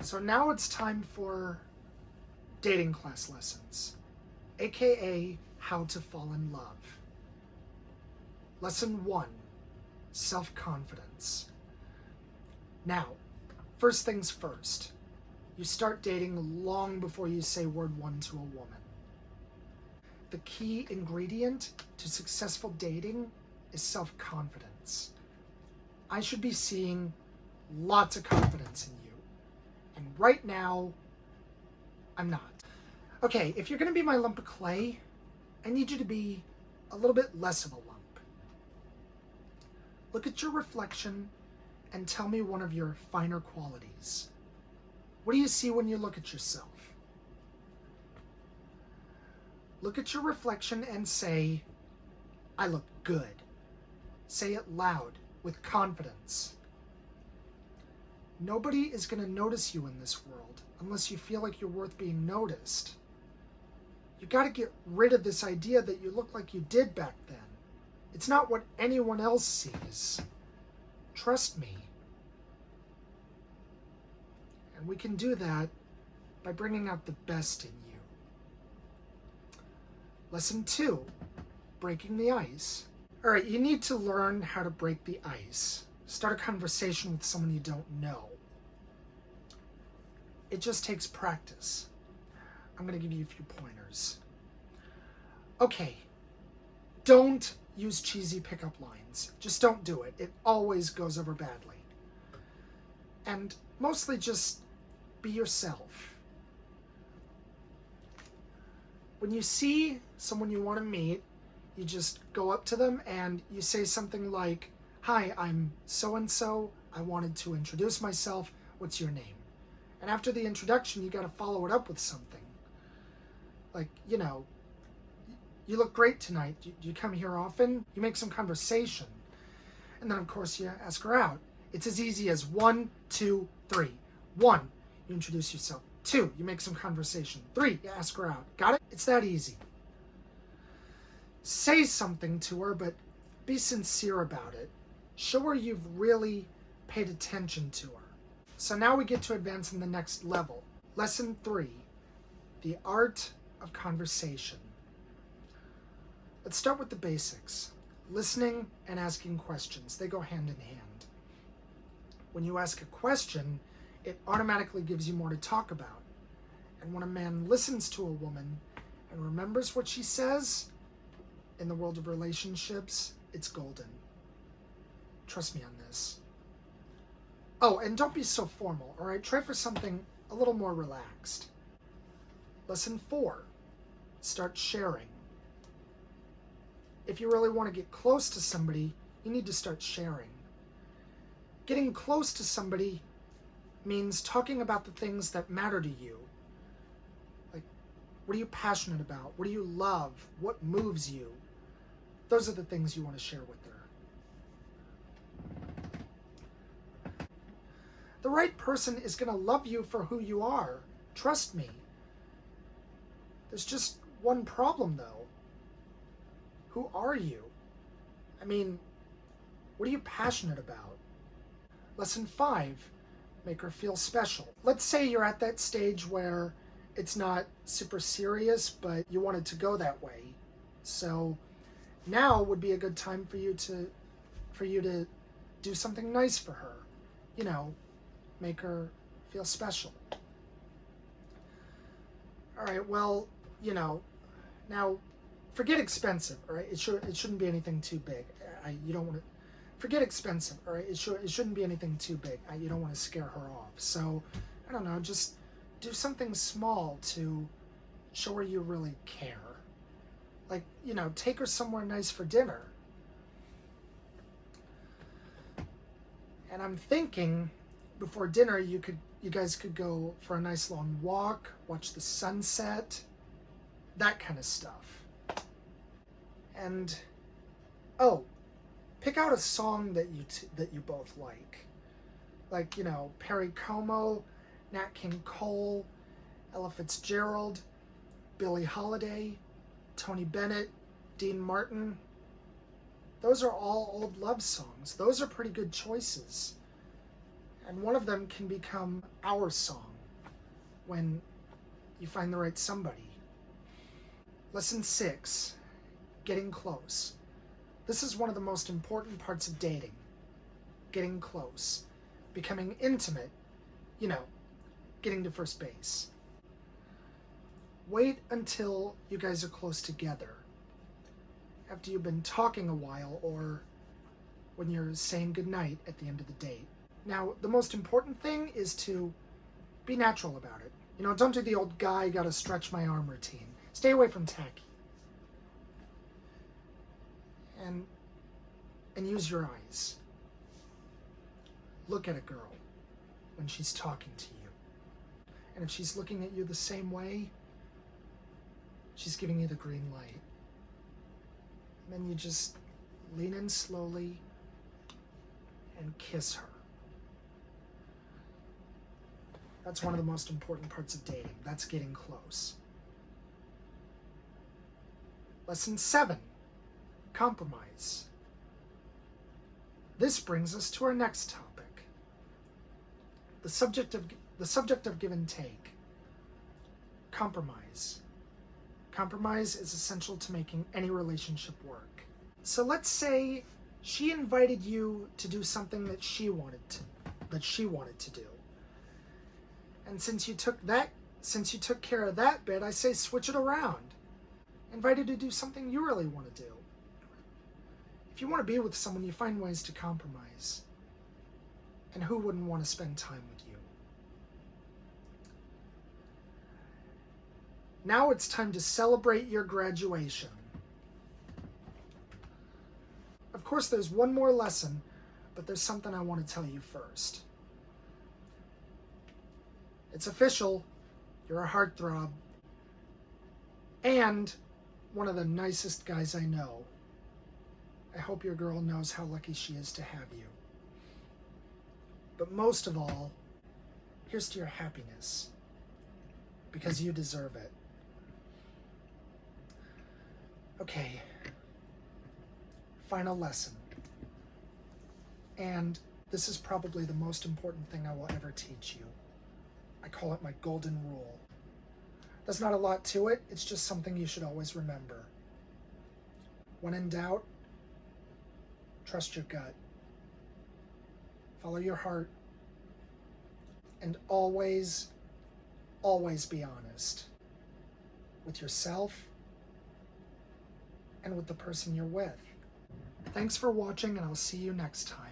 So now it's time for dating class lessons, aka how to fall in love. Lesson 1, self-confidence. Now, first things first, you start dating long before you say word one to a woman. The key ingredient to successful dating is self-confidence. I should be seeing lots of confidence in you. And right now, I'm not. Okay, if you're gonna be my lump of clay, I need you to be a little bit less of a lump. Look at your reflection and tell me one of your finer qualities. What do you see when you look at yourself? Look at your reflection and say, I look good. Say it loud, with confidence. Nobody is going to notice you in this world unless you feel like you're worth being noticed. You got to get rid of this idea that you look like you did back then. It's not what anyone else sees. Trust me. And we can do that by bringing out the best in you. Lesson 2, breaking the ice. All right, you need to learn how to break the ice. Start a conversation with someone you don't know. It just takes practice. I'm going to give you a few pointers. Okay, don't use cheesy pickup lines. Just don't do it. It always goes over badly. And mostly just be yourself. When you see someone you want to meet, you just go up to them and you say something like, "Hi, I'm so-and-so. I wanted to introduce myself. What's your name?" And after the introduction, you got to follow it up with something. Like, you know, "You look great tonight. Do you come here often?" You make some conversation. And then, of course, you ask her out. It's as easy as 1, 2, 3. 1, you introduce yourself. 2, you make some conversation. 3, you ask her out. Got it? It's that easy. Say something to her, but be sincere about it. Show her you've really paid attention to her. So now we get to advance in the next level. Lesson 3, the art of conversation. Let's start with the basics. Listening and asking questions. They go hand in hand. When you ask a question, it automatically gives you more to talk about. And when a man listens to a woman and remembers what she says, in the world of relationships, it's golden. Trust me on this. Oh, and don't be so formal, all right? Try for something a little more relaxed. Lesson 4, start sharing. If you really want to get close to somebody, you need to start sharing. Getting close to somebody means talking about the things that matter to you. Like, what are you passionate about? What do you love? What moves you? Those are the things you want to share with her. The right person is going to love you for who you are. Trust me. There's just one problem, though. Who are you? I mean, what are you passionate about? Lesson 5, make her feel special. Let's say you're at that stage where it's not super serious, but you want it to go that way. So now would be a good time for you to do something nice for her. You know, make her feel special. All right, well, you know, now forget expensive, all right? It shouldn't be anything too big. You don't want to forget expensive, all right? It shouldn't be anything too big. You don't want to scare her off. So, I don't know, just do something small to show her you really care. Like, you know, take her somewhere nice for dinner. And I'm thinking before dinner you guys could go for a nice long walk, watch the sunset, that kind of stuff. And oh, pick out a song that you both like, you know, Perry Como, Nat King Cole, Ella Fitzgerald, Billie Holiday, Tony Bennett, Dean Martin. Those are all old love songs. Those are pretty good choices. And one of them can become our song when you find the right somebody. Lesson 6, getting close. This is one of the most important parts of dating. Getting close. Becoming intimate. You know, getting to first base. Wait until you guys are close together. After you've been talking a while, or when you're saying goodnight at the end of the date. Now, the most important thing is to be natural about it. You know, don't do the old guy gotta stretch my arm routine. Stay away from tacky. And use your eyes. Look at a girl when she's talking to you. And if she's looking at you the same way, she's giving you the green light. And then you just lean in slowly and kiss her. That's one of the most important parts of dating. That's getting close. Lesson 7, compromise. This brings us to our next topic. The subject of give and take. Compromise. Compromise is essential to making any relationship work. So let's say she invited you to do something that she wanted to do. And since you took care of that bit, I say switch it around. Invite her to do something you really want to do. If you want to be with someone, you find ways to compromise. And who wouldn't want to spend time with you? Now it's time to celebrate your graduation. Of course, there's one more lesson, but there's something I want to tell you first. It's official. You're a heartthrob. And one of the nicest guys I know. I hope your girl knows how lucky she is to have you. But most of all, here's to your happiness. Because you deserve it. Okay. Final lesson. And this is probably the most important thing I will ever teach you. I call it my golden rule. There's not a lot to it, it's just something you should always remember. When in doubt, trust your gut. Follow your heart. And always, always be honest. With yourself and with the person you're with. Thanks for watching, and I'll see you next time.